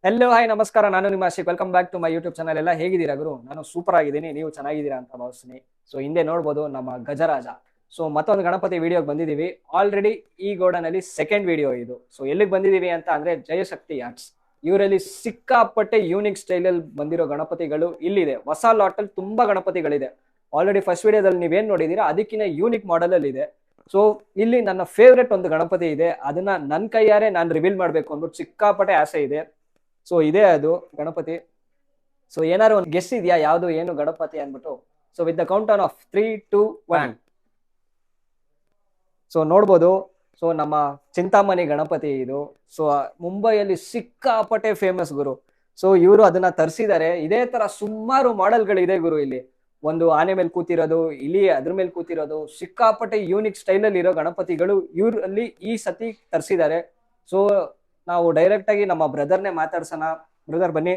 Hello hi ನಮಸ್ಕಾರ. ನಾನು ನಿಮ್ಮ Ashik. Welcome back to my YouTube channel. ಎಲ್ಲ ಹೇಗಿದ್ದೀರಾ ಗುರು? ನಾನು ಸೂಪರ್ ಆಗಿದ್ದೀನಿ, ನೀವು ಚೆನ್ನಾಗಿದ್ದೀರಾ ಅಂತ ಭಾವಿಸ್ತೀನಿ. ಸೊ ಹಿಂದೆ ನೋಡ್ಬೋದು ನಮ್ಮ ಗಜರಾಜ. ಸೊ ಮತ್ತೊಂದು ಗಣಪತಿ ವಿಡಿಯೋಗೆ ಬಂದಿದ್ದೀವಿ. ಆಲ್ರೆಡಿ ಈ ಗೋಡನಲ್ಲಿ ಸೆಕೆಂಡ್ ವಿಡಿಯೋ ಇದು. ಸೊ ಎಲ್ಲಿಗೆ ಬಂದಿದ್ದೀವಿ ಅಂತ ಅಂದ್ರೆ ಜಯಶಕ್ತಿ ಆರ್ಟ್ಸ್. ಇವರಲ್ಲಿ ಸಿಕ್ಕಾಪಟ್ಟೆ ಯೂನಿಕ್ ಸ್ಟೈಲ್ ಅಲ್ಲಿ ಬಂದಿರೋ ಗಣಪತಿಗಳು ಇಲ್ಲಿದೆ. ಹೊಸ ಲಾಟ್ ಅಲ್ಲಿ ತುಂಬಾ ಗಣಪತಿಗಳಿದೆ. ಆಲ್ರೆಡಿ ಫಸ್ಟ್ ವಿಡಿಯೋದಲ್ಲಿ ನೀವೇನ್ ನೋಡಿದೀರಾ ಅದಕ್ಕಿಂತ ಯೂನಿಕ್ ಮಾಡೆಲ್ ಅಲ್ಲಿ ಇದೆ. ಸೊ ಇಲ್ಲಿ ನನ್ನ ಫೇವ್ರೆಟ್ ಒಂದು ಗಣಪತಿ ಇದೆ, ಅದನ್ನ ನನ್ನ ಕೈಯಾರೆ ನಾನು ರಿವೀಲ್ ಮಾಡ್ಬೇಕು ಅಂದ್ಬಿಟ್ಟು ಸಿಕ್ಕಾಪಟ್ಟೆ ಆಸೆ ಇದೆ. ಸೊ ಇದೇ ಅದು ಗಣಪತಿ. ಸೊ ಏನಾದ್ರು ಒಂದು ಗೆಸ್ ಇದೆಯಾ ಯಾವ್ದು ಏನು ಗಣಪತಿ ಅಂದ್ಬಿಟ್ಟು? So with the count on off 3, 2, 1. So ನೋಡ್ಬೋದು. ಸೊ ನಮ್ಮ ಚಿಂತಾಮಣಿ ಗಣಪತಿ ಇದು. ಸೊ ಮುಂಬೈಯಲ್ಲಿ ಸಿಕ್ಕಾಪಟ್ಟೆ ಫೇಮಸ್ ಗುರು. ಸೊ ಇವರು ಅದನ್ನ ತರಿಸಿದ್ದಾರೆ. ಇದೇ ತರ ಸುಮಾರು ಮಾಡೆಲ್ಗಳಿದೆ ಗುರು. ಇಲ್ಲಿ ಒಂದು ಆನೆ ಮೇಲೆ ಕೂತಿರೋದು, ಇಲಿ ಅದ್ರ ಮೇಲೆ ಕೂತಿರೋದು, ಸಿಕ್ಕಾಪಟ್ಟೆ ಯೂನಿಕ್ ಸ್ಟೈಲ್ ಅಲ್ಲಿ ಇರೋ ಗಣಪತಿಗಳು ಇವರಲ್ಲಿ ಈ ಸತಿ ತರಿಸಿದ್ದಾರೆ. ಸೊ ನಾವು ಡೈರೆಕ್ಟ್ ಆಗಿ ನಮ್ಮ ಬ್ರದರ್ನೇ ಮಾತಾಡ್ಸೋಣ. ಬ್ರದರ್ ಬನ್ನಿ.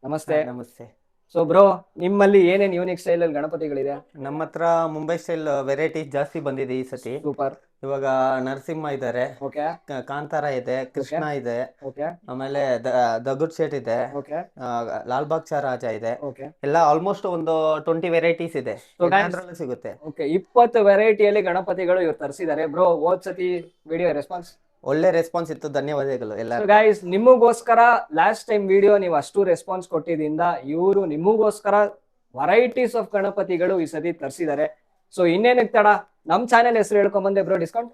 ನಮಸ್ತೆ. ನಮಸ್ತೆ. ಸೊ ಬ್ರೋ, ನಿಮ್ಮಲ್ಲಿ ಏನೇನ್ ಯೂನಿಕ್ ಸ್ಟೈಲ್ ಅಲ್ಲಿ ಗಣಪತಿಗಳಿದೆ? ನಮ್ಮ ಹತ್ರ ಮುಂಬೈ ಸ್ಟೈಲ್ ವೆರೈಟೀಸ್ ಜಾಸ್ತಿ ಬಂದಿದೆ ಈ ಸತಿ. ಸೂಪರ್. ಇವಾಗ ನರಸಿಂಹ ಇದ್ದಾರೆ, ಓಕೆ ಕಾಂತಾರ ಇದೆ, ಕೃಷ್ಣ ಇದೆ, ಓಕೆ ಆಮೇಲೆ ದಗುಡ್ ಶೇಟ್ ಇದೆ, ಓಕೆ ಲಾಲ್ ಬಾಗ್ ಚಾ ರಾಜ ಇದೆ. ಓಕೆ ಎಲ್ಲ ಆಲ್ಮೋಸ್ಟ್ ಒಂದು 20 ವೆರೈಟೀಸ್ ಇದೆ, So guys- ಅದ್ರಲ್ಲೂ ಸಿಗುತ್ತೆ. ಓಕೆ 20 ವೆರೈಟಿಯಲ್ಲಿ ಗಣಪತಿಗಳು ಇವ್ರು ತರಿಸಿದ್ದಾರೆ. ಬ್ರೋ, ಹೋದ್ ಸತಿ ವಿಡಿಯೋ ರೆಸ್ಪಾನ್ಸ್ ಒಳ್ಳೆ ರೆಸ್ಪಾನ್ಸ್ ಇತ್ತು, ಧನ್ಯವಾದಗಳು ಎಲ್ಲ. ಗೈಸ್, ನಿಮಗೋಸ್ಕರ ಲಾಸ್ಟ್ ಟೈಮ್ ವಿಡಿಯೋ ನೀವು ಅಷ್ಟು ರೆಸ್ಪಾನ್ಸ್ ಕೊಟ್ಟಿದ್ದಿಂದ ಇವರು ನಿಮಗೋಸ್ಕರ ವೆರೈಟೀಸ್ ಆಫ್ ಗಣಪತಿಗಳು ಈ ಸತಿ ತರಿಸಿದ್ದಾರೆ. ಸೊ ಇನ್ನೇನಕ್ಕೆ ತಡ, ನಮ್ ಚಾನೆಲ್ ಹೆಸರು ಹೇಳ್ಕೊಂಬಂದೆ ಬ್ರೋ. ಡಿಸ್ಕೌಂಟ್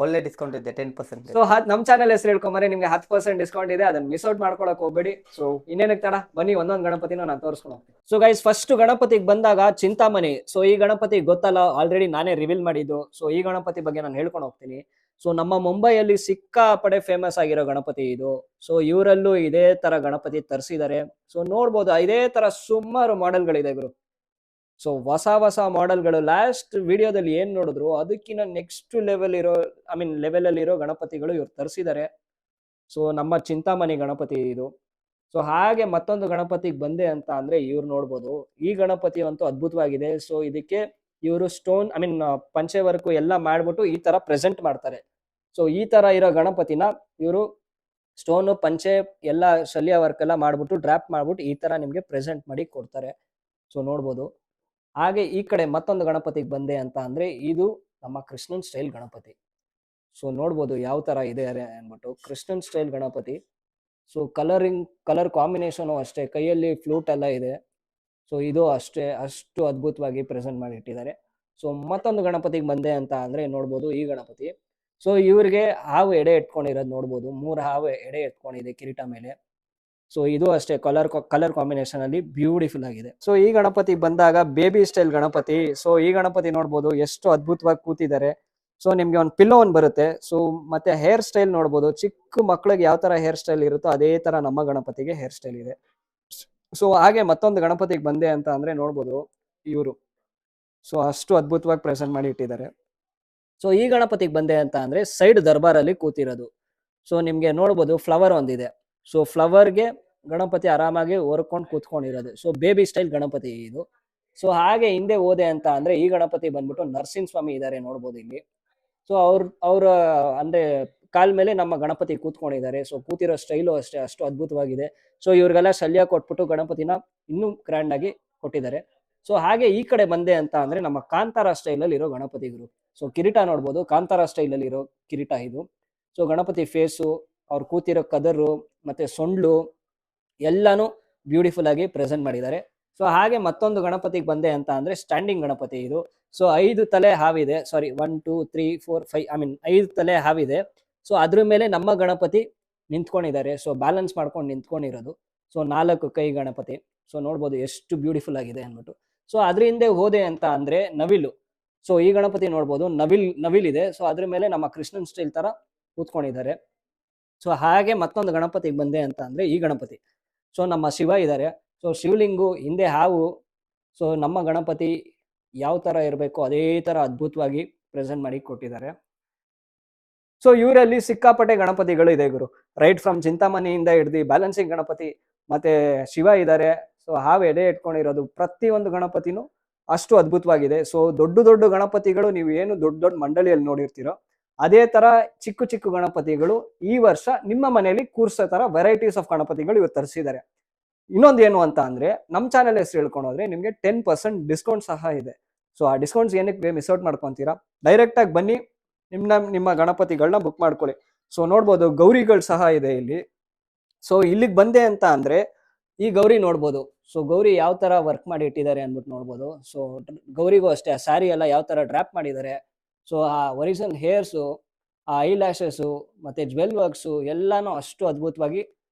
ಒಳ್ಳೆ ಡಿಸ್ಕೌಂಟ್ ಇದೆ, 10%. ಸೊ ನಮ್ ಚಾನೆಲ್ ಹೆಸರು ಹೇಳ್ಕೊಂಬಂದ್ರೆ ನಿಮ್ಗೆ 10% ಡಿಸ್ಕೌಂಟ್ ಇದೆ. ಅದನ್ನ ಮಿಸ್ ಔಟ್ ಮಾಡ್ಕೊಳಕ್ ಹೋಗ್ಬೇಡಿ. ಸೊ ಇನ್ನೇನಕ್ಕೆ ತಡ, ಬನ್ನಿ ಒಂದೊಂದು ಗಣಪತಿನ ನಾನು ತೋರಿಸ್ಕೊಂಡು ಹೋಗ್ತೀನಿ. ಸೊ ಗೈಸ್, ಫಸ್ಟ್ ಗಣಪತಿಗೆ ಬಂದಾಗ ಚಿಂತಾಮಣಿ. ಸೊ ಈ ಗಣಪತಿ ಗೊತ್ತಲ್ಲ, ಆಲ್ರೆಡಿ ನಾನೇ ರಿವೀಲ್ ಮಾಡಿದ್ದು. ಸೊ ಈ ಗಣಪತಿ ಬಗ್ಗೆ ನಾನು ಹೇಳ್ಕೊಂಡು ಹೋಗ್ತೀನಿ. ಸೊ ನಮ್ಮ ಮುಂಬೈಯಲ್ಲಿ ಸಿಕ್ಕಾಪಡೆ ಫೇಮಸ್ ಆಗಿರೋ ಗಣಪತಿ ಇದು. ಸೊ ಇವರಲ್ಲೂ ಇದೇ ತರ ಗಣಪತಿ ತರಿಸಿದ್ದಾರೆ. ಸೊ ನೋಡ್ಬೋದು, ಇದೇ ತರ ಸುಮಾರು ಮಾಡೆಲ್ಗಳಿದೆ ಗುರು. ಸೊ ಹೊಸ ಹೊಸ ಮಾಡೆಲ್ಗಳು ಲಾಸ್ಟ್ ವಿಡಿಯೋದಲ್ಲಿ ಏನ್ ನೋಡಿದ್ರು ಅದಕ್ಕಿಂತ ನೆಕ್ಸ್ಟ್ ಲೆವೆಲ್ ಇರೋ, ಲೆವೆಲ್ ಅಲ್ಲಿ ಇರೋ ಗಣಪತಿಗಳು ಇವ್ರು ತರಿಸಿದ್ದಾರೆ. ಸೊ ನಮ್ಮ ಚಿಂತಾಮಣಿ ಗಣಪತಿ ಇದು. ಸೊ ಹಾಗೆ ಮತ್ತೊಂದು ಗಣಪತಿಗೆ ಬಂದೆ ಅಂತ ಅಂದ್ರೆ ಇವ್ರು ನೋಡ್ಬೋದು. ಈ ಗಣಪತಿ ಅಂತೂ ಅದ್ಭುತವಾಗಿದೆ. ಸೊ ಇದಕ್ಕೆ ಇವರು ಸ್ಟೋನ್ ಪಂಚೆ ವರ್ಕು ಎಲ್ಲ ಮಾಡ್ಬಿಟ್ಟು ಈ ತರ ಪ್ರೆಸೆಂಟ್ ಮಾಡ್ತಾರೆ. ಸೊ ಈ ತರ ಇರೋ ಗಣಪತಿನ ಇವರು ಸ್ಟೋನು ಪಂಚೆ ಎಲ್ಲ ಶಲ್ಯ ವರ್ಕ್ ಎಲ್ಲ ಮಾಡ್ಬಿಟ್ಟು ಡ್ರಾಪ್ ಮಾಡ್ಬಿಟ್ಟು ಈ ತರ ನಿಮ್ಗೆ ಪ್ರೆಸೆಂಟ್ ಮಾಡಿ ಕೊಡ್ತಾರೆ. ಸೊ ನೋಡ್ಬೋದು. ಹಾಗೆ ಈ ಕಡೆ ಮತ್ತೊಂದು ಗಣಪತಿಗೆ ಬಂದೆ ಅಂತ ಅಂದ್ರೆ ಇದು ನಮ್ಮ ಕೃಷ್ಣನ್ ಸ್ಟೈಲ್ ಗಣಪತಿ. ಸೊ ನೋಡ್ಬೋದು ಯಾವ ತರ ಇದೆ ಅನ್ಬಿಟ್ಟು Krishnan style Ganapati. So colour combination ಅಷ್ಟೇ, ಕೈಯಲ್ಲಿ ಫ್ಲೂಟ್ ಎಲ್ಲ ಇದೆ. ಸೊ ಇದು ಅಷ್ಟೇ, ಅಷ್ಟು ಅದ್ಭುತವಾಗಿ ಪ್ರೆಸೆಂಟ್ ಮಾಡಿ ಇಟ್ಟಿದ್ದಾರೆ. ಸೊ ಮತ್ತೊಂದು ಗಣಪತಿಗೆ ಬಂದೆ ಅಂತ ಅಂದ್ರೆ ನೋಡ್ಬೋದು ಈ ಗಣಪತಿ. ಸೊ ಇವ್ರಿಗೆ ಹಾವು ಎಡೆ ಎತ್ಕೊಂಡಿರೋದು ನೋಡ್ಬೋದು. 3 ಹಾವು ಎಡೆ ಎತ್ಕೊಂಡಿದೆ ಕಿರೀಟ ಮೇಲೆ. ಸೊ ಇದು ಅಷ್ಟೇ, ಕಲರ್ ಕಾಂಬಿನೇಷನ್ ಅಲ್ಲಿ ಬ್ಯೂಟಿಫುಲ್ ಆಗಿದೆ. ಸೊ ಈ ಗಣಪತಿ ಬಂದಾಗ ಬೇಬಿ ಸ್ಟೈಲ್ ಗಣಪತಿ. ಸೊ ಈ ಗಣಪತಿ ನೋಡ್ಬೋದು ಎಷ್ಟು ಅದ್ಭುತವಾಗಿ ಕೂತಿದ್ದಾರೆ. ಸೊ ನಿಮ್ಗೆ ಒಂದು ಪಿಲ್ಲೋ ಒಂದು ಬರುತ್ತೆ. ಸೊ ಮತ್ತೆ ಹೇರ್ ಸ್ಟೈಲ್ ನೋಡ್ಬೋದು, ಚಿಕ್ಕ ಮಕ್ಳಿಗೆ ಯಾವ ತರ ಹೇರ್ ಸ್ಟೈಲ್ ಇರುತ್ತೋ ಅದೇ ತರ ನಮ್ಮ ಗಣಪತಿಗೆ ಹೇರ್ ಸ್ಟೈಲ್ ಇದೆ. ಸೊ ಹಾಗೆ ಮತ್ತೊಂದು ಗಣಪತಿಗೆ ಬಂದೆ ಅಂತ ಅಂದ್ರೆ ನೋಡ್ಬೋದು ಇವರು. ಸೊ ಅಷ್ಟು ಅದ್ಭುತವಾಗಿ ಪ್ರೆಸೆಂಟ್ ಮಾಡಿ ಇಟ್ಟಿದ್ದಾರೆ. ಸೊ ಈ ಗಣಪತಿಗೆ ಬಂದೆ ಅಂತ ಅಂದ್ರೆ ಸೈಡ್ ದರ್ಬಾರಲ್ಲಿ ಕೂತಿರೋದು. ಸೊ ನಿಮ್ಗೆ ನೋಡ್ಬೋದು ಫ್ಲವರ್ ಒಂದಿದೆ. ಸೊ ಫ್ಲವರ್ಗೆ ಗಣಪತಿ ಆರಾಮಾಗಿ ಹೊರ್ಕೊಂಡು ಕೂತ್ಕೊಂಡಿರೋದು. ಸೊ ಬೇಬಿ ಸ್ಟೈಲ್ ಗಣಪತಿ ಇದು. ಸೊ ಹಾಗೆ ಹಿಂದೆ ಹೋದೆ ಅಂತ ಅಂದ್ರೆ ಈ ಗಣಪತಿ ಬಂದ್ಬಿಟ್ಟು ನರಸಿಂಹ ಸ್ವಾಮಿ ಇದ್ದಾರೆ ನೋಡ್ಬೋದು ಇಲ್ಲಿ. ಸೊ ಅವ್ರ ಅಂದ್ರೆ ಕಾಲ್ ಮೇಲೆ ನಮ್ಮ ಗಣಪತಿ ಕೂತ್ಕೊಂಡಿದ್ದಾರೆ. ಸೊ ಕೂತಿರೋ ಸ್ಟೈಲು ಅಷ್ಟೇ, ಅಷ್ಟು ಅದ್ಭುತವಾಗಿದೆ. ಸೊ ಇವ್ರಿಗೆಲ್ಲ ಶಲ್ಯ ಕೊಟ್ಬಿಟ್ಟು ಗಣಪತಿನ ಇನ್ನೂ ಗ್ರ್ಯಾಂಡ್ ಆಗಿ ಕೊಟ್ಟಿದ್ದಾರೆ. ಸೊ ಹಾಗೆ ಈ ಕಡೆ ಬಂದೆ ಅಂತ ಅಂದ್ರೆ ನಮ್ಮ ಕಾಂತಾರ ಸ್ಟೈಲ್ ಅಲ್ಲಿ ಇರೋ ಗಣಪತಿಗಳು. ಸೊ ಕಿರೀಟ ನೋಡ್ಬೋದು, ಕಾಂತಾರ ಸ್ಟೈಲ್ ಅಲ್ಲಿ ಇರೋ ಕಿರೀಟ ಇದು. ಸೊ ಗಣಪತಿ ಫೇಸು, ಅವ್ರು ಕೂತಿರೋ ಕದರು ಮತ್ತೆ ಸೊಂಡ್ಲು ಎಲ್ಲಾನು ಬ್ಯೂಟಿಫುಲ್ ಆಗಿ ಪ್ರೆಸೆಂಟ್ ಮಾಡಿದ್ದಾರೆ. ಸೊ ಹಾಗೆ ಮತ್ತೊಂದು ಗಣಪತಿಗೆ ಬಂದೆ ಅಂತ ಅಂದ್ರೆ ಸ್ಟ್ಯಾಂಡಿಂಗ್ ಗಣಪತಿ ಇದು. ಸೊ 5 ತಲೆ ಹಾವಿದೆ. ಸಾರಿ, 1, 2, 3, 4, 5 5 ತಲೆ ಹಾವಿದೆ. ಸೊ ಅದ್ರ ಮೇಲೆ ನಮ್ಮ ಗಣಪತಿ ನಿಂತ್ಕೊಂಡಿದ್ದಾರೆ. ಸೊ ಬ್ಯಾಲೆನ್ಸ್ ಮಾಡ್ಕೊಂಡು ನಿಂತ್ಕೊಂಡಿರೋದು. ಸೊ 4 ಕೈ ಗಣಪತಿ. ಸೊ ನೋಡ್ಬೋದು ಎಷ್ಟು ಬ್ಯೂಟಿಫುಲ್ ಆಗಿದೆ ಅಂದ್ಬಿಟ್ಟು. ಸೊ ಅದ್ರ ಹಿಂದೆ ಹೋದೆ ಅಂತ ಅಂದ್ರೆ ನವಿಲು. ಸೊ ಈ ಗಣಪತಿ ನೋಡ್ಬೋದು, ನವಿಲ್ ಇದೆ. ಸೊ ಅದ್ರ ಮೇಲೆ ನಮ್ಮ ಕೃಷ್ಣನ್ ಸ್ಟೈಲ್ ತರ ಕೂತ್ಕೊಂಡಿದ್ದಾರೆ. ಸೊ ಹಾಗೆ ಮತ್ತೊಂದು ಗಣಪತಿಗೆ ಬಂದೆ ಅಂತ ಅಂದ್ರೆ ಈ ಗಣಪತಿ. ಸೊ ನಮ್ಮ ಶಿವ ಇದ್ದಾರೆ. ಸೊ ಶಿವಲಿಂಗು ಹಿಂದೆ ಹಾವು. ಸೊ ನಮ್ಮ ಗಣಪತಿ ಯಾವ ತರ ಇರಬೇಕು ಅದೇ ತರ ಅದ್ಭುತವಾಗಿ ಪ್ರೆಸೆಂಟ್ ಮಾಡಿ ಕೊಟ್ಟಿದ್ದಾರೆ. ಸೊ ಇವರಲ್ಲಿ ಸಿಕ್ಕಾಪಟ್ಟೆ ಗಣಪತಿಗಳು ಇದೆ ಗುರು. ರೈಟ್ ಫ್ರಮ್ ಚಿಂತಾಮಣಿಯಿಂದ ಹಿಡ್ದು ಬ್ಯಾಲೆನ್ಸಿಂಗ್ ಗಣಪತಿ ಮತ್ತೆ ಶಿವ ಇದ್ದಾರೆ. ಸೊ ಹಾವು ಎಡೆ ಇಟ್ಕೊಂಡಿರೋದು ಪ್ರತಿಯೊಂದು ಗಣಪತಿನೂ ಅಷ್ಟು ಅದ್ಭುತವಾಗಿದೆ. ಸೊ ದೊಡ್ಡ ದೊಡ್ಡ ಗಣಪತಿಗಳು ನೀವು ಏನು ದೊಡ್ಡ ದೊಡ್ಡ ಮಂಡಳಿಯಲ್ಲಿ ನೋಡಿರ್ತೀರೋ ಅದೇ ತರ ಚಿಕ್ಕ ಚಿಕ್ಕ ಗಣಪತಿಗಳು ಈ ವರ್ಷ ನಿಮ್ಮ ಮನೆಯಲ್ಲಿ ಕೂರ್ಸೋ ತರ ವೆರೈಟೀಸ್ ಆಫ್ ಗಣಪತಿಗಳು ಇವತ್ತು ತರಿಸಿದ್ದಾರೆ. ಇನ್ನೊಂದು ಏನು ಅಂತ ಅಂದ್ರೆ ನಮ್ಮ ಚಾನೆಲ್ ಹೆಸರು ಹೇಳ್ಕೊಂಡು ಹೋದ್ರೆ ನಿಮಗೆ 10% ಡಿಸ್ಕೌಂಟ್ ಸಹ ಇದೆ. ಸೊ ಆ ಡಿಸ್ಕೌಂಟ್ಸ್ ಏನಕ್ಕೆ ಮಿಸ್ ಔಟ್ ಮಾಡ್ಕೊಂತೀರಾ, ಡೈರೆಕ್ಟ್ ಆಗಿ ಬನ್ನಿ, ನಿಮ್ಮ ಗಣಪತಿಗಳನ್ನ ಬುಕ್ ಮಾಡ್ಕೊಳ್ಳಿ. ಸೊ ನೋಡ್ಬೋದು ಗೌರಿಗಳು ಸಹ ಇದೆ ಇಲ್ಲಿ. ಸೊ ಇಲ್ಲಿಗೆ ಬಂದೆ ಅಂತ ಅಂದ್ರೆ ಈ ಗೌರಿ ನೋಡ್ಬೋದು. ಸೊ ಗೌರಿ ಯಾವ ತರ ವರ್ಕ್ ಮಾಡಿ ಇಟ್ಟಿದ್ದಾರೆ ಅಂದ್ಬಿಟ್ಟು ನೋಡ್ಬೋದು. ಸೊ ಗೌರಿಗೂ ಅಷ್ಟೇ ಆ ಸ್ಯಾರಿ ಎಲ್ಲ ಯಾವ ತರ ಡ್ರಾಪ್ ಮಾಡಿದ್ದಾರೆ. ಸೊ ಆ ಒರಿಜಿನಲ್ ಹೇರ್ಸು, ಆ ಐ ಲ್ಯಾಶಸ್ಸು ಮತ್ತೆ ಜ್ವೆಲ್ ವರ್ಕ್ಸು ಎಲ್ಲಾನು ಅಷ್ಟು ಅದ್ಭುತವಾಗಿ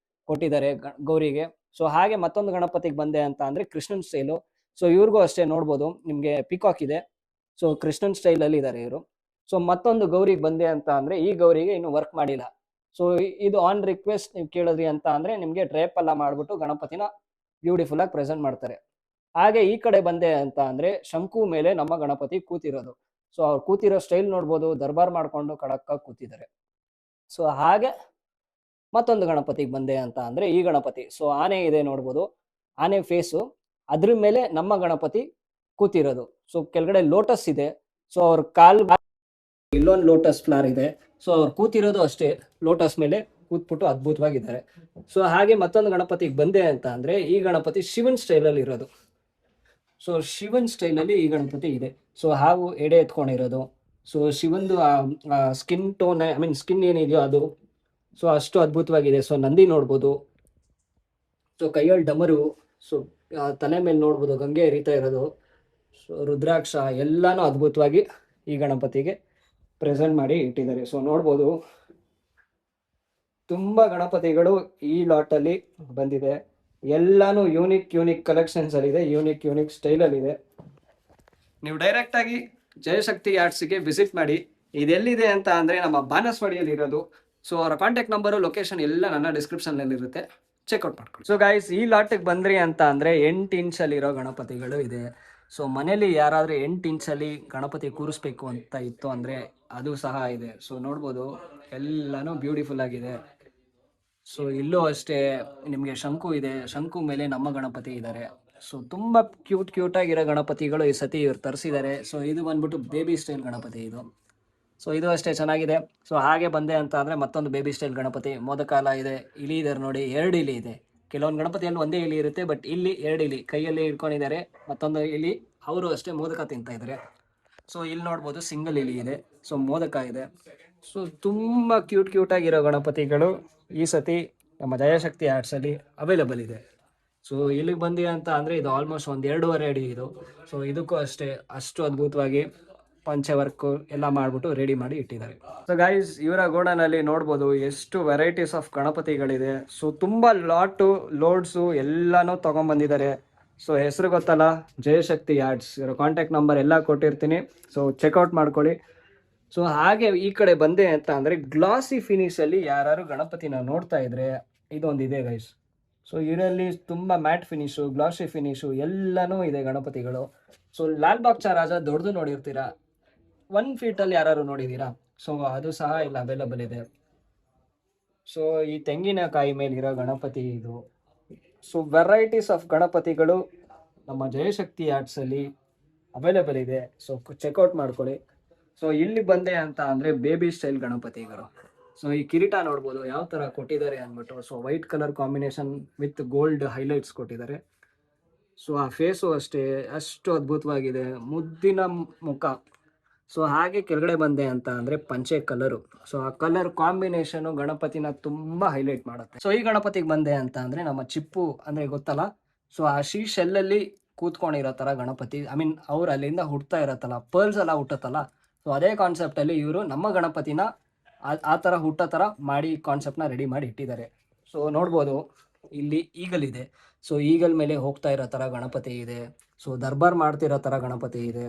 ಕೊಟ್ಟಿದ್ದಾರೆ ಗೌರಿಗೆ. ಸೊ ಹಾಗೆ ಮತ್ತೊಂದು ಗಣಪತಿಗೆ ಬಂದೆ ಅಂತ ಅಂದ್ರೆ ಕೃಷ್ಣನ್ ಸ್ಟೈಲು. ಸೊ ಇವ್ರಿಗೂ ಅಷ್ಟೇ ನೋಡ್ಬೋದು ನಿಮ್ಗೆ ಪಿಕಾಕ್ ಇದೆ. ಸೊ ಕೃಷ್ಣನ್ ಸ್ಟೈಲ್ ಅಲ್ಲಿ ಇದ್ದಾರೆ ಇವರು. ಸೊ ಮತ್ತೊಂದು ಗೌರಿಗೆ ಬಂದೆ ಅಂತ ಅಂದ್ರೆ ಈ ಗೌರಿಗೆ ಇನ್ನು ವರ್ಕ್ ಮಾಡಿಲ್ಲ. ಸೊ ಇದು ಆನ್ ರಿಕ್ವೆಸ್ಟ್ ನೀವು ಕೇಳಿದ್ರಿ ಅಂತ ಅಂದ್ರೆ ನಿಮ್ಗೆ ಡ್ರೇಪ್ ಎಲ್ಲ ಮಾಡ್ಬಿಟ್ಟು ಗಣಪತಿನ ಬ್ಯೂಟಿಫುಲ್ ಆಗಿ ಪ್ರೆಸೆಂಟ್ ಮಾಡ್ತಾರೆ. ಹಾಗೆ ಈ ಕಡೆ ಬಂದೆ ಅಂತ ಅಂದ್ರೆ ಶಂಕು ಮೇಲೆ ನಮ್ಮ ಗಣಪತಿ ಕೂತಿರೋದು. ಸೊ ಅವ್ರು ಕೂತಿರೋ ಸ್ಟೈಲ್ ನೋಡ್ಬೋದು, ದರ್ಬಾರ್ ಮಾಡ್ಕೊಂಡು ಕಡಕ್ಕಾಗಿ ಕೂತಿದ್ದಾರೆ. ಸೊ ಹಾಗೆ ಮತ್ತೊಂದು ಗಣಪತಿಗೆ ಬಂದೆ ಅಂತ ಅಂದ್ರೆ ಈ ಗಣಪತಿ. ಸೊ ಆನೆ ಇದೆ ನೋಡ್ಬೋದು, ಆನೆ ಫೇಸು, ಅದ್ರ ಮೇಲೆ ನಮ್ಮ ಗಣಪತಿ ಕೂತಿರೋದು. ಸೊ ಕೆಳಗಡೆ ಲೋಟಸ್ ಇದೆ. ಸೊ ಅವ್ರ ಇಲ್ಲೊಂದು ಲೋಟಸ್ ಫ್ಲವರ್ ಇದೆ. ಸೊ ಅವ್ರು ಕೂತಿರೋದು ಅಷ್ಟೇ ಲೋಟಸ್ ಮೇಲೆ ಕೂತ್ಬಿಟ್ಟು ಅದ್ಭುತವಾಗಿದ್ದಾರೆ. ಸೊ ಹಾಗೆ ಮತ್ತೊಂದು ಗಣಪತಿಗೆ ಬಂದೆ ಅಂತ ಅಂದ್ರೆ ಈ ಗಣಪತಿ ಶಿವನ್ ಸ್ಟೈಲ್ ಅಲ್ಲಿ ಇರೋದು. ಸೊ ಶಿವನ್ ಸ್ಟೈಲ್ ಅಲ್ಲಿ ಈ ಗಣಪತಿ ಇದೆ. ಸೊ ಹಾವು ಎಡೆ ಎತ್ಕೊಂಡಿರೋದು. ಸೊ ಶಿವಂದು skin tone, I mean skin ಏನಿದೆಯೋ ಅದು ಸೊ ಅಷ್ಟು ಅದ್ಭುತವಾಗಿದೆ. ಸೊ ನಂದಿ ನೋಡ್ಬೋದು. ಸೊ ಕೈಯಲ್ಲಿ ಡಮರು. ಸೊ ತಲೆ ಮೇಲೆ ನೋಡ್ಬೋದು ಗಂಗೆ ಹರಿತಾ ಇರೋದು. ಸೊ ರುದ್ರಾಕ್ಷ ಎಲ್ಲಾನು ಅದ್ಭುತವಾಗಿ ಈ ಗಣಪತಿಗೆ ಪ್ರೆಸೆಂಟ್ ಮಾಡಿ ಇಟ್ಟಿದ್ದಾರೆ. ಸೊ ನೋಡ್ಬೋದು ತುಂಬಾ ಗಣಪತಿಗಳು ಈ ಲಾಟ್ ಅಲ್ಲಿ ಬಂದಿದೆ. ಎಲ್ಲಾನು ಯೂನಿಕ್ ಕಲೆಕ್ಷನ್ಸ್ ಅಲ್ಲಿ ಇದೆ, ಯೂನಿಕ್ ಸ್ಟೈಲ್ ಅಲ್ಲಿ ಇದೆ. ನೀವು ಡೈರೆಕ್ಟ್ ಆಗಿ ಜಯಶಕ್ತಿ ಆರ್ಟ್ಸ್ಗೆ ವಿಸಿಟ್ ಮಾಡಿ. ಇದೆಲ್ಲಿದೆ ಅಂತ ಅಂದ್ರೆ ನಮ್ಮ ಬಾನಸವಾಡಿಯಲ್ಲಿ ಇರೋದು. ಸೊ ಅವರ ಕಾಂಟ್ಯಾಕ್ಟ್ ನಂಬರು, ಲೊಕೇಶನ್ ಎಲ್ಲ ನನ್ನ ಡಿಸ್ಕ್ರಿಪ್ಷನ್ ಅಲ್ಲಿ ಇರುತ್ತೆ, ಚೆಕ್ಔಟ್ ಮಾಡ್ಕೊಳ್ಳಿ. ಸೊ ಗೈಸ್ ಈ ಲಾಟಿಗೆ ಬಂದ್ರಿ ಅಂತ ಅಂದ್ರೆ 8 ಇಂಚಲ್ಲಿ ಇರೋ ಗಣಪತಿಗಳು ಇದೆ. ಸೊ ಮನೇಲಿ ಯಾರಾದ್ರೂ 8 ಇಂಚಲ್ಲಿ ಗಣಪತಿ ಕೂರಿಸ್ಬೇಕು ಅಂತ ಇತ್ತು ಅಂದ್ರೆ ಅದು ಸಹ ಇದೆ. ಸೊ ನೋಡ್ಬೋದು ಎಲ್ಲಾನು ಬ್ಯೂಟಿಫುಲ್ ಆಗಿದೆ. ಸೊ ಇಲ್ಲೂ ಅಷ್ಟೇ ನಿಮಗೆ ಶಂಕು ಇದೆ, ಶಂಕು ಮೇಲೆ ನಮ್ಮ ಗಣಪತಿ ಇದ್ದಾರೆ. ಸೊ ತುಂಬಾ ಕ್ಯೂಟ್ ಆಗಿರೋ ಗಣಪತಿಗಳು ಈ ಸತಿ ಇವ್ರು ತರಿಸಿದ್ದಾರೆ. ಸೊ ಇದು ಬಂದ್ಬಿಟ್ಟು ಬೇಬಿ ಸ್ಟೈಲ್ ಗಣಪತಿ ಇದು. ಸೊ ಇದು ಅಷ್ಟೇ ಚೆನ್ನಾಗಿದೆ. ಸೊ ಹಾಗೆ ಬಂದೆ ಅಂತ ಅಂದ್ರೆ ಮತ್ತೊಂದು ಬೇಬಿ ಸ್ಟೈಲ್ ಗಣಪತಿ. ಮೋದಕಾಲ ಇದೆ, ಇಲಿ ಇದೆ ನೋಡಿ, 2 ಇಲಿ ಇದೆ. ಕೆಲವೊಂದು ಗಣಪತಿಯಲ್ಲಿ ಒಂದೇ ಇಲಿ ಇರುತ್ತೆ, ಬಟ್ ಇಲ್ಲಿ 2 ಇಲಿ ಕೈಯಲ್ಲಿ ಇಟ್ಕೊಂಡಿದ್ದಾರೆ. ಮತ್ತೊಂದು ಇಲಿ ಅವರು ಅಷ್ಟೇ ಮೋದಕ ತಿಂತಾ ಇದ್ದಾರೆ. ಸೊ ಇಲ್ಲಿ ನೋಡ್ಬೋದು ಸಿಂಗಲ್ ಇಲಿ ಇದೆ. ಸೊ ಮೋದಕ ಇದೆ. ಸೊ ತುಂಬಾ ಕ್ಯೂಟ್ ಆಗಿರೋ ಗಣಪತಿಗಳು ಈ ಸತಿ ನಮ್ಮ ಜಯಶಕ್ತಿ ಆರ್ಟ್ಸ್ ಅಲ್ಲಿ ಅವೈಲಬಲ್ ಇದೆ. ಸೊ ಇಲ್ಲಿಗೆ ಬಂದಿ ಅಂತ ಅಂದ್ರೆ ಇದು ಆಲ್ಮೋಸ್ಟ್ 1.5 ಅಡಿ ಇದು. ಸೊ ಇದಕ್ಕೂ ಅಷ್ಟೇ ಅಷ್ಟು ಅದ್ಭುತವಾಗಿ ಪಂಚೆ ವರ್ಕ್ ಎಲ್ಲ ಮಾಡ್ಬಿಟ್ಟು ರೆಡಿ ಮಾಡಿ ಇಟ್ಟಿದ್ದಾರೆ. ಸೊ ಗೈಸ್ ಇವರ ಗೋಡನಲ್ಲಿ ನೋಡ್ಬೋದು ಎಷ್ಟು ವೆರೈಟೀಸ್ ಆಫ್ ಗಣಪತಿಗಳಿದೆ. ಸೊ ತುಂಬಾ ಲೋಡ್ಸು ಎಲ್ಲಾನು ತಗೊಂಡ್ಬಂದಿದ್ದಾರೆ. ಸೊ ಹೆಸರು ಗೊತ್ತಲ್ಲ, ಜಯಶಕ್ತಿ ಆರ್ಟ್ಸ್. ಇವರ ಕಾಂಟ್ಯಾಕ್ಟ್ ನಂಬರ್ ಎಲ್ಲ ಕೊಟ್ಟಿರ್ತೀನಿ. ಸೊ ಚೆಕ್ಔಟ್ ಮಾಡ್ಕೊಳ್ಳಿ. ಸೊ ಹಾಗೆ ಈ ಕಡೆ ಬಂದೆ ಅಂತ ಅಂದ್ರೆ ಗ್ಲಾಸಿ ಫಿನಿಶ್ ಅಲ್ಲಿ ಯಾರು ಗಣಪತಿನ ನೋಡ್ತಾ ಇದ್ರೆ ಇದೊಂದಿದೆ ಗೈಸ್. ಸೊ ಇದರಲ್ಲಿ ತುಂಬಾ ಮ್ಯಾಟ್ ಫಿನಿಶು, ಗ್ಲಾಸಿ ಫಿನಿಶು ಎಲ್ಲಾನು ಇದೆ ಗಣಪತಿಗಳು. ಸೊ ಲಾಲ್ಬಾಗ್ ಚಾ ರಾಜ ದೊಡ್ಡದು ನೋಡಿರ್ತೀರಾ, 1 feet ಅಲ್ಲಿ ಯಾರು ನೋಡಿದೀರಾ? ಸೊ ಅದು ಸಹ ಇಲ್ಲ ಅವೈಲಬಲ್ ಇದೆ. ಸೊ ಈ ತೆಂಗಿನಕಾಯಿ ಮೇಲಿರೋ ಗಣಪತಿ ಇದು. ಸೊ ವೆರೈಟೀಸ್ ಆಫ್ ಗಣಪತಿಗಳು ನಮ್ಮ ಜಯಶಕ್ತಿ ಆರ್ಟ್ಸ್ ಅಲ್ಲಿ ಅವೈಲಬಲ್ ಇದೆ. ಸೊ ಚೆಕ್ಔಟ್ ಮಾಡ್ಕೊಳ್ಳಿ. ಸೊ ಇಲ್ಲಿ ಬಂದೆ ಅಂತ ಅಂದ್ರೆ ಬೇಬಿ ಸ್ಟೈಲ್ ಗಣಪತಿಗಳು. ಸೊ ಈ ಕಿರೀಟ ನೋಡ್ಬೋದು ಯಾವ ತರ ಕೊಟ್ಟಿದ್ದಾರೆ ಅಂದ್ಬಿಟ್ಟು. So white colour combination with gold highlights ಕೊಟ್ಟಿದ್ದಾರೆ. ಸೊ ಆ ಫೇಸು ಅಷ್ಟೇ ಅಷ್ಟು ಅದ್ಭುತವಾಗಿದೆ, ಮುದ್ದಿನ ಮುಖ. ಸೊ ಹಾಗೆ ಕೆಳಗಡೆ ಬಂದೆ ಅಂತ ಅಂದ್ರೆ ಪಂಚೆ ಕಲರು. ಸೊ ಆ ಕಲರ್ ಕಾಂಬಿನೇಷನ್ ಗಣಪತಿನ ತುಂಬಾ ಹೈಲೈಟ್ ಮಾಡುತ್ತೆ. ಸೊ ಈ ಗಣಪತಿಗೆ ಬಂದೆ ಅಂತ ಅಂದ್ರೆ ನಮ್ಮ ಚಿಪ್ಪು ಅಂದ್ರೆ ಗೊತ್ತಲ್ಲ, ಸೊ ಆ ಶೆಲ್ಲಲ್ಲಿ ಕೂತ್ಕೊಂಡಿರೋ ತರ ಗಣಪತಿ. ಐ ಮೀನ್ ಅವ್ರು ಅಲ್ಲಿಂದ ಹುಡ್ತಾ ಇರತ್ತಲ್ಲ, ಪರ್ಲ್ಸ್ ಎಲ್ಲ ಹುಟ್ಟತ್ತಲ್ಲ. ಸೊ ಅದೇ ಕಾನ್ಸೆಪ್ಟ್ ಅಲ್ಲಿ ಇವರು ನಮ್ಮ ಗಣಪತಿನ ಆ ತರ ಹುಟ್ಟೋ ತರ ಮಾಡಿ ಕಾನ್ಸೆಪ್ಟ್ನ ರೆಡಿ ಮಾಡಿ ಇಟ್ಟಿದ್ದಾರೆ. ಸೊ ನೋಡ್ಬೋದು ಇಲ್ಲಿ ಈಗಲ್ ಇದೆ. ಸೊ ಈಗಲ್ ಮೇಲೆ ಹೋಗ್ತಾ ಇರೋ ತರ ಗಣಪತಿ ಇದೆ. ಸೊ ದರ್ಬಾರ್ ಮಾಡ್ತಿರೋ ತರ ಗಣಪತಿ ಇದೆ.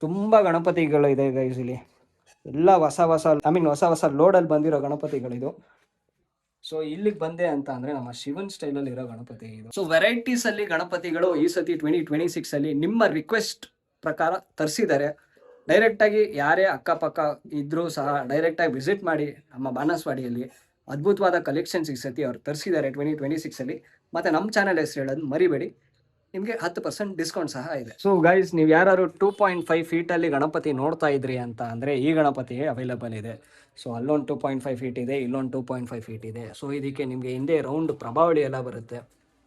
ತುಂಬಾ ಗಣಪತಿಗಳು ಇದೆ ಗೈಸ್ ಇಲ್ಲಿ. ಎಲ್ಲ ಹೊಸ ಲೋಡಲ್ಲಿ ಬಂದಿರೋ ಗಣಪತಿಗಳಿದು. ಸೊ ಇಲ್ಲಿಗೆ ಬಂದೆ ಅಂತ ಅಂದ್ರೆ ನಮ್ಮ ಶಿವನ್ ಸ್ಟೈಲ್ ಅಲ್ಲಿ ಇರೋ ಗಣಪತಿ ಇದು. ಸೊ ವೆರೈಟೀಸ್ ಅಲ್ಲಿ ಗಣಪತಿಗಳು ಈ ಸತಿ 2026 ಅಲ್ಲಿ ನಿಮ್ಮ ರಿಕ್ವೆಸ್ಟ್ ಪ್ರಕಾರ ತರಿಸಿದ್ದಾರೆ. ಡೈರೆಕ್ಟ್ ಆಗಿ ಯಾರೇ ಅಕ್ಕಪಕ್ಕ ಇದ್ರೂ ಸಹ ಡೈರೆಕ್ಟ್ ಆಗಿ ವಿಸಿಟ್ ಮಾಡಿ ನಮ್ಮ ಬಾನಸವಾಡಿಯಲ್ಲಿ. ಅದ್ಭುತವಾದ ಕಲೆಕ್ಷನ್ಸ್ ಈ ಸತಿ ಅವ್ರು ತರಿಸಿದ್ದಾರೆ 2026 ಅಲ್ಲಿ. ಮತ್ತೆ ನಮ್ಮ ಚಾನೆಲ್ ಹೆಸರು ಹೇಳೋದು ಮರಿಬೇಡಿ. ನಿಮಗೆ 10% ಡಿಸ್ಕೌಂಟ್ ಸಹ ಇದೆ. ಸೊ ಗೈಸ್, ನೀವು ಯಾರು 2.5 ಫೀಟಲ್ಲಿ ಗಣಪತಿ ನೋಡ್ತಾ ಇದ್ರಿ ಅಂತ ಅಂದರೆ ಈ ಗಣಪತಿ ಅವೈಲಬಲ್ ಇದೆ. ಸೊ ಅಲ್ಲೊಂದು 2.5 ಫೀಟ್ ಇದೆ, ಇಲ್ಲೊಂದು 2.5 ಫೀಟ್ ಇದೆ. ಸೊ ಇದಕ್ಕೆ ನಿಮಗೆ ಹಿಂದೆ ರೌಂಡ್ ಪ್ರಭಾವಳಿ ಎಲ್ಲ ಬರುತ್ತೆ.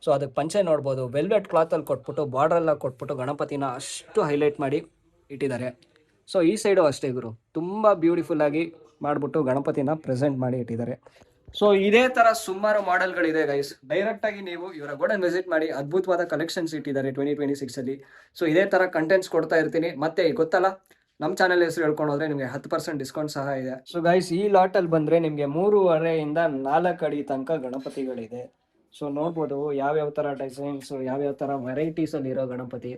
ಸೊ ಅದಕ್ಕೆ ಪಂಚೆ ನೋಡ್ಬೋದು, ವೆಲ್ವೆಟ್ ಕ್ಲಾತಲ್ಲಿ ಕೊಟ್ಬಿಟ್ಟು ಬಾರ್ಡ್ರೆಲ್ಲ ಕೊಟ್ಬಿಟ್ಟು ಗಣಪತಿನ ಅಷ್ಟು ಹೈಲೈಟ್ ಮಾಡಿ ಇಟ್ಟಿದ್ದಾರೆ. ಸೊ ಈ ಸೈಡು ಅಷ್ಟೇ ಗುರು, ತುಂಬ ಬ್ಯೂಟಿಫುಲ್ಲಾಗಿ ಮಾಡಿಬಿಟ್ಟು ಗಣಪತಿನ ಪ್ರೆಸೆಂಟ್ ಮಾಡಿ ಇಟ್ಟಿದ್ದಾರೆ. ಸೊ ಇದೇ ತರ ಸುಮಾರು ಮಾಡೆಲ್ಗಳಿದೆ ಗೈಸ್. ಡೈರೆಕ್ಟ್ ಆಗಿ ನೀವು ಇವರ ಗೋಡನ್ ವಿಸಿಟ್ ಮಾಡಿ, ಅದ್ಭುತವಾದ ಕಲೆಕ್ಷನ್ಸ್ ಇಟ್ಟಿದ್ದಾರೆ 2026 ಅಲ್ಲಿ. ಸೊ ಇದೇ ತರ ಕಂಟೆಂಟ್ಸ್ ಕೊಡ್ತಾ ಇರ್ತೀನಿ. ಮತ್ತೆ ಗೊತ್ತಲ್ಲ, ನಮ್ಮ ಚಾನೆಲ್ ಹೆಸರು ಹೇಳ್ಕೊಂಡು ಹೋದ್ರೆ ನಿಮಗೆ 10% ಡಿಸ್ಕೌಂಟ್ ಸಹ ಇದೆ. ಸೊ ಗೈಸ್, ಈ ಲಾಟ್ ಅಲ್ಲಿ ಬಂದ್ರೆ ನಿಮಗೆ 3.5 ಇಂದ 4 ಅಡಿ ತನಕ ಗಣಪತಿಗಳಿದೆ. ಸೊ ನೋಡ್ಬೋದು ಯಾವ್ಯಾವ ತರ ಡಿಸೈನ್ಸ್, ಯಾವ್ಯಾವ ತರ ವೆರೈಟೀಸ್ ಅಲ್ಲಿ ಇರೋ ಗಣಪತಿ.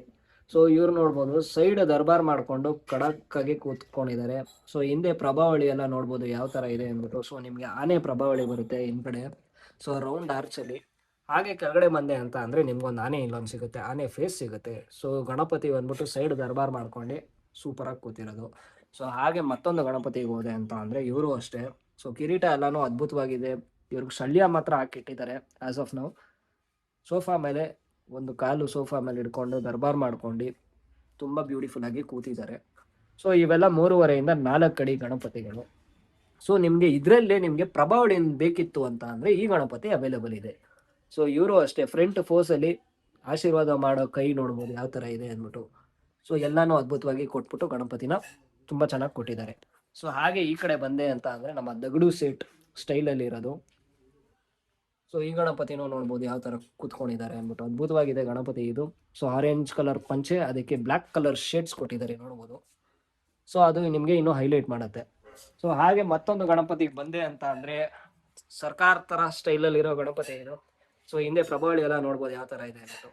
ಸೊ ಇವ್ರು ನೋಡ್ಬೋದು ಸೈಡ್ ದರ್ಬಾರ್ ಮಾಡ್ಕೊಂಡು ಕಡಕ್ಕಾಗಿ ಕೂತ್ಕೊಂಡಿದ್ದಾರೆ. ಸೊ ಹಿಂದೆ ಪ್ರಭಾವಳಿ ಎಲ್ಲ ನೋಡ್ಬೋದು ಯಾವ ತರ ಇದೆ ಅಂದ್ಬಿಟ್ಟು. ಸೊ ನಿಮ್ಗೆ ಆನೆ ಪ್ರಭಾವಳಿ ಬರುತ್ತೆ ಹಿಂದ್ಗಡೆ, ಸೊ ರೌಂಡ್ ಆರ್ಚ್ ಅಲ್ಲಿ. ಹಾಗೆ ಕೆಳಗಡೆ ಬಂದೆ ಅಂತ ಅಂದ್ರೆ ನಿಮ್ಗೊಂದು ಆನೆ ಇಲ್ಲೊಂದು ಸಿಗುತ್ತೆ, ಆನೆ ಫೇಸ್ ಸಿಗುತ್ತೆ. ಸೊ ಗಣಪತಿ ಬಂದ್ಬಿಟ್ಟು ಸೈಡ್ ದರ್ಬಾರ್ ಮಾಡ್ಕೊಂಡು ಸೂಪರ್ ಆಗಿ ಕೂತಿರೋದು. ಸೊ ಹಾಗೆ ಮತ್ತೊಂದು ಗಣಪತಿಗೆ ಹೋದೆ ಅಂತ ಅಂದ್ರೆ ಇವರು ಅಷ್ಟೇ. ಸೊ ಕಿರೀಟ ಎಲ್ಲಾನು ಅದ್ಭುತವಾಗಿದೆ. ಇವ್ರಿಗೆ ಶಲ್ಯ ಮಾತ್ರ ಹಾಕಿಟ್ಟಿದ್ದಾರೆ ಆಸ್ ಆಫ್ ನೌ. ಸೋಫಾ ಮೇಲೆ ಒಂದು ಕಾಲು ಸೋಫಾ ಮೇಲೆ ಇಟ್ಕೊಂಡು ದರ್ಬಾರ್ ಮಾಡ್ಕೊಂಡು ತುಂಬ ಬ್ಯೂಟಿಫುಲ್ ಆಗಿ ಕೂತಿದ್ದಾರೆ. ಸೊ ಇವೆಲ್ಲ 3.5 ಇಂದ 4 ಅಡಿ ಗಣಪತಿಗಳು. ಸೊ ನಿಮಗೆ ಇದರಲ್ಲೇ ನಿಮಗೆ ಪ್ರಭಾವಳಿ ಬೇಕಿತ್ತು ಅಂತ ಅಂದರೆ ಈ ಗಣಪತಿ ಅವೈಲೇಬಲ್ ಇದೆ. ಸೊ ಇವರು ಅಷ್ಟೇ ಫ್ರಂಟ್ ಫೋರ್ಸಲ್ಲಿ ಆಶೀರ್ವಾದ ಮಾಡೋ ಕೈ ನೋಡ್ಬೋದು ಯಾವ ಥರ ಇದೆ ಅಂದ್ಬಿಟ್ಟು. ಸೊ ಎಲ್ಲನೂ ಅದ್ಭುತವಾಗಿ ಕೊಟ್ಬಿಟ್ಟು ಗಣಪತಿನ ತುಂಬ ಚೆನ್ನಾಗಿ ಕೊಟ್ಟಿದ್ದಾರೆ. ಸೊ ಹಾಗೆ ಈ ಕಡೆ ಬಂದೆ ಅಂತ ಅಂದರೆ ನಮ್ಮ ದಗಡು ಸೆಟ್ ಸ್ಟೈಲಲ್ಲಿ ಇರೋದು. ಸೊ ಈ ಗಣಪತಿನೂ ನೋಡ್ಬೋದು ಯಾವ ಥರ ಕೂತ್ಕೊಂಡಿದ್ದಾರೆ ಅಂದ್ಬಿಟ್ಟು. ಅದ್ಭುತವಾಗಿದೆ ಗಣಪತಿ ಇದು. ಸೊ ಆರೆಂಜ್ ಕಲರ್ ಪಂಚೆ, ಅದಕ್ಕೆ ಬ್ಲ್ಯಾಕ್ ಕಲರ್ ಶೇಡ್ಸ್ ಕೊಟ್ಟಿದ್ದಾರೆ ನೋಡ್ಬೋದು. ಸೊ ಅದು ನಿಮಗೆ ಇನ್ನೂ ಹೈಲೈಟ್ ಮಾಡುತ್ತೆ. ಸೊ ಹಾಗೆ ಮತ್ತೊಂದು ಗಣಪತಿಗೆ ಬಂದೆ ಅಂತ ಅಂದರೆ ಸರ್ಕಾರ ಥರ ಸ್ಟೈಲಲ್ಲಿರೋ ಗಣಪತಿ ಇದು. ಸೊ ಹಿಂದೆ ಪ್ರಭಾವಳಿ ಎಲ್ಲ ನೋಡ್ಬೋದು ಯಾವ ಥರ ಇದೆ ಅಂದ್ಬಿಟ್ಟು.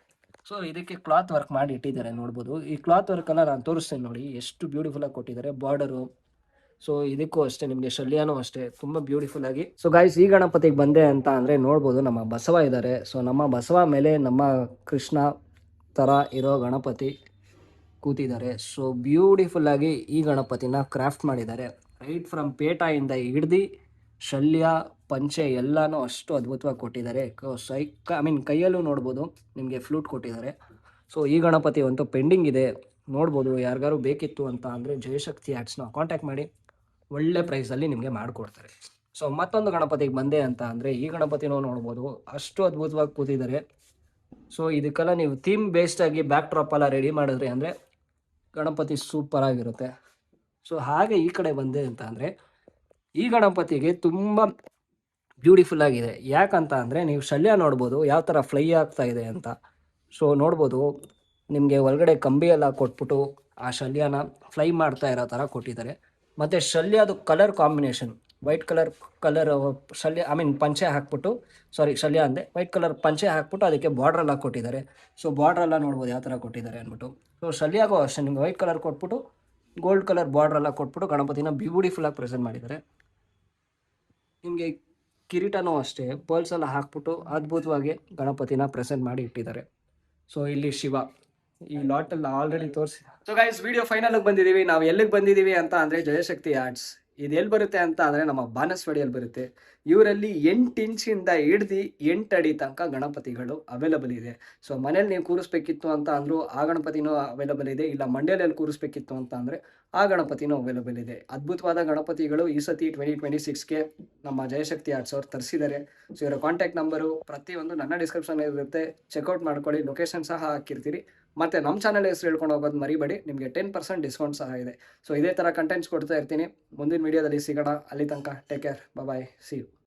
ಸೊ ಇದಕ್ಕೆ ಕ್ಲಾತ್ ವರ್ಕ್ ಮಾಡಿ ಇಟ್ಟಿದ್ದಾರೆ ನೋಡ್ಬೋದು. ಈ ಕ್ಲಾತ್ ವರ್ಕ್ ಎಲ್ಲ ನಾನು ತೋರಿಸ್ತೇನೆ ನೋಡಿ, ಎಷ್ಟು ಬ್ಯೂಟಿಫುಲ್ಲಾಗಿ ಕೊಟ್ಟಿದ್ದಾರೆ ಬಾರ್ಡರು. ಸೊ ಇದಕ್ಕೂ ಅಷ್ಟೇ, ನಿಮಗೆ ಶಲ್ಯನೂ ಅಷ್ಟೇ ತುಂಬ ಬ್ಯೂಟಿಫುಲ್ ಆಗಿ. ಸೊ ಗೈಸ್, ಈ ಗಣಪತಿಗೆ ಬಂದೆ ಅಂತ ಅಂದರೆ ನೋಡ್ಬೋದು ನಮ್ಮ ಬಸವ ಇದ್ದಾರೆ. ಸೊ ನಮ್ಮ ಬಸವ ಮೇಲೆ ನಮ್ಮ ಕೃಷ್ಣ ಥರ ಇರೋ ಗಣಪತಿ ಕೂತಿದ್ದಾರೆ. ಸೊ ಬ್ಯೂಟಿಫುಲ್ಲಾಗಿ ಈ ಗಣಪತಿನ ಕ್ರಾಫ್ಟ್ ಮಾಡಿದ್ದಾರೆ. ರೈಟ್ ಫ್ರಮ್ ಪೇಟದಿಂದ ಹಿಡ್ದು ಶಲ್ಯ ಪಂಚೆ ಎಲ್ಲನೂ ಅಷ್ಟು ಅದ್ಭುತವಾಗಿ ಕೊಟ್ಟಿದ್ದಾರೆ. ಕೈಯಲ್ಲೂ ನೋಡ್ಬೋದು ನಿಮಗೆ ಫ್ಲೂಟ್ ಕೊಟ್ಟಿದ್ದಾರೆ. ಸೊ ಈ ಗಣಪತಿ ಅಂತೂ ಪೆಂಡಿಂಗ್ ಇದೆ, ನೋಡ್ಬೋದು. ಯಾರಿಗಾರು ಬೇಕಿತ್ತು ಅಂತ ಅಂದರೆ ಜಯಶಕ್ತಿ ಆರ್ಟ್ಸ್ನ ಕಾಂಟ್ಯಾಕ್ಟ್ ಮಾಡಿ, ಒಳ್ಳೆ ಪ್ರೈಸಲ್ಲಿ ನಿಮಗೆ ಮಾಡಿಕೊಡ್ತಾರೆ. ಸೊ ಮತ್ತೊಂದು ಗಣಪತಿಗೆ ಬಂದೆ ಅಂತ ಅಂದರೆ ಈ ಗಣಪತಿನೂ ನೋಡ್ಬೋದು, ಅಷ್ಟು ಅದ್ಭುತವಾಗಿ ಕೂತಿದ್ದಾರೆ. ಸೊ ಇದಕ್ಕೆಲ್ಲ ನೀವು ಥೀಮ್ ಬೇಸ್ಡಾಗಿ ಬ್ಯಾಕ್ ಡ್ರಾಪ್ ಎಲ್ಲ ರೆಡಿ ಮಾಡಿದ್ರಿ ಅಂದರೆ ಗಣಪತಿ ಸೂಪರ್ ಆಗಿರುತ್ತೆ. ಸೊ ಹಾಗೆ ಈ ಕಡೆ ಬಂದೆ ಅಂತ ಅಂದರೆ ಈ ಗಣಪತಿಗೆ ತುಂಬ ಬ್ಯೂಟಿಫುಲ್ ಆಗಿದೆ. ಯಾಕಂತ ಅಂದರೆ ನೀವು ಶಲ್ಯ ನೋಡ್ಬೋದು ಯಾವ ಥರ ಫ್ಲೈ ಆಗ್ತಾ ಇದೆ ಅಂತ. ಸೊ ನೋಡ್ಬೋದು ನಿಮಗೆ ಒಳಗಡೆ ಕಂಬಿ ಎಲ್ಲ ಕೊಟ್ಬಿಟ್ಟು ಆ ಶಲ್ಯನ ಫ್ಲೈ ಮಾಡ್ತಾ ಇರೋ ಥರ ಕೊಟ್ಟಿದ್ದಾರೆ. ಮತ್ತು ಶಲ್ಯದು ಕಲರ್ ಕಾಂಬಿನೇಷನ್ ವೈಟ್ ಕಲರ್ ಶಲ್ಯ ಪಂಚೆ ಹಾಕ್ಬಿಟ್ಟು, ಶಲ್ಯ ಅಂದೆ, ವೈಟ್ ಕಲರ್ ಪಂಚೆ ಹಾಕ್ಬಿಟ್ಟು ಅದಕ್ಕೆ ಬಾರ್ಡ್ರೆಲ್ಲ ಕೊಟ್ಟಿದ್ದಾರೆ. ಸೊ ಬಾರ್ಡ್ರೆಲ್ಲ ನೋಡ್ಬೋದು ಯಾವ ಥರ ಕೊಟ್ಟಿದ್ದಾರೆ ಅಂದ್ಬಿಟ್ಟು. ಸೊ ಶಲ್ಯಾಗೂ ಅಷ್ಟೇ ನಿಮ್ಗೆ ವೈಟ್ ಕಲರ್ ಕೊಟ್ಬಿಟ್ಟು ಗೋಲ್ಡ್ ಕಲರ್ ಬಾರ್ಡ್ರೆಲ್ಲ ಕೊಟ್ಬಿಟ್ಟು ಗಣಪತಿನ ಬ್ಯೂಟಿಫುಲ್ಲಾಗಿ ಪ್ರೆಸೆಂಟ್ ಮಾಡಿದ್ದಾರೆ. ನಿಮಗೆ ಕಿರೀಟನೂ ಅಷ್ಟೇ ಪರ್ಲ್ಸ್ ಎಲ್ಲ ಹಾಕ್ಬಿಟ್ಟು ಅದ್ಭುತವಾಗಿ ಗಣಪತಿನ ಪ್ರೆಸೆಂಟ್ ಮಾಡಿ ಇಟ್ಟಿದ್ದಾರೆ. ಸೊ ಇಲ್ಲಿ ಶಿವ ಈ ಲಾಟಲ್ಲಿ ಆಲ್ರೆಡಿ ತೋರಿಸಿ. ಸೊ ಗೈಸ್, ವಿಡಿಯೋ ಫೈನಲ್ಗೆ ಬಂದಿದ್ದೀವಿ. ನಾವು ಎಲ್ಲಿಗೆ ಬಂದಿದ್ದೀವಿ ಅಂತ ಅಂದರೆ ಜಯಶಕ್ತಿ ಆರ್ಟ್ಸ್. ಇದು ಎಲ್ಲಿ ಬರುತ್ತೆ ಅಂತ ಅಂದರೆ ನಮ್ಮ ಬಾನಸವಾಡಿಯಲ್ಲಿ ಬರುತ್ತೆ. ಇವರಲ್ಲಿ 8 ಇಂಚಿಂದ ಹಿಡ್ದು 8 ಅಡಿ ತನಕ ಗಣಪತಿಗಳು ಅವೈಲಬಲ್ ಇದೆ. ಸೊ ಮನೇಲಿ ನೀವು ಕೂರಿಸ್ಬೇಕಿತ್ತು ಅಂತ ಅಂದರೂ ಆ ಗಣಪತಿನೂ ಅವೈಲಬಲ್ ಇದೆ, ಇಲ್ಲ ಮಂಡ್ಯದಲ್ಲಿ ಕೂರಿಸ್ಬೇಕಿತ್ತು ಅಂತ ಅಂದರೆ ಆ ಗಣಪತಿನೂ ಅವೈಲಬಲ್ ಇದೆ. ಅದ್ಭುತವಾದ ಗಣಪತಿಗಳು ಈ ಸತಿ 2026ಗೆ ನಮ್ಮ ಜಯಶಕ್ತಿ ಆರ್ಟ್ಸ್ ಅವ್ರು ತರಿಸಿದ್ದಾರೆ. ಸೊ ಇವರ ಕಾಂಟ್ಯಾಕ್ಟ್ ನಂಬರು ಪ್ರತಿಯೊಂದು ನನ್ನ ಡಿಸ್ಕ್ರಿಪ್ಷನ್ ಇರುತ್ತೆ, ಚೆಕ್ಔಟ್ ಮಾಡ್ಕೊಳ್ಳಿ. ಲೊಕೇಶನ್ ಸಹ ಹಾಕಿರ್ತೀರಿ. ಮತ್ತು ನಮ್ಮ ಚಾನಲ್ ಹೆಸರು ಹೇಳ್ಕೊಂಡು ಹೋಗೋದು ಮರಿಬೇಡಿ, ನಿಮಗೆ 10% ಡಿಸ್ಕೌಂಟ್ ಸಹ ಇದೆ. ಸೊ ಇದೇ ಥರ ಕಂಟೆಂಟ್ಸ್ ಕೊಡ್ತಾ ಇರ್ತೀನಿ. ಮುಂದಿನ ವೀಡಿಯೋದಲ್ಲಿ ಸಿಗೋಣ. ಅಲ್ಲಿ ತನಕ take care, bye, see you.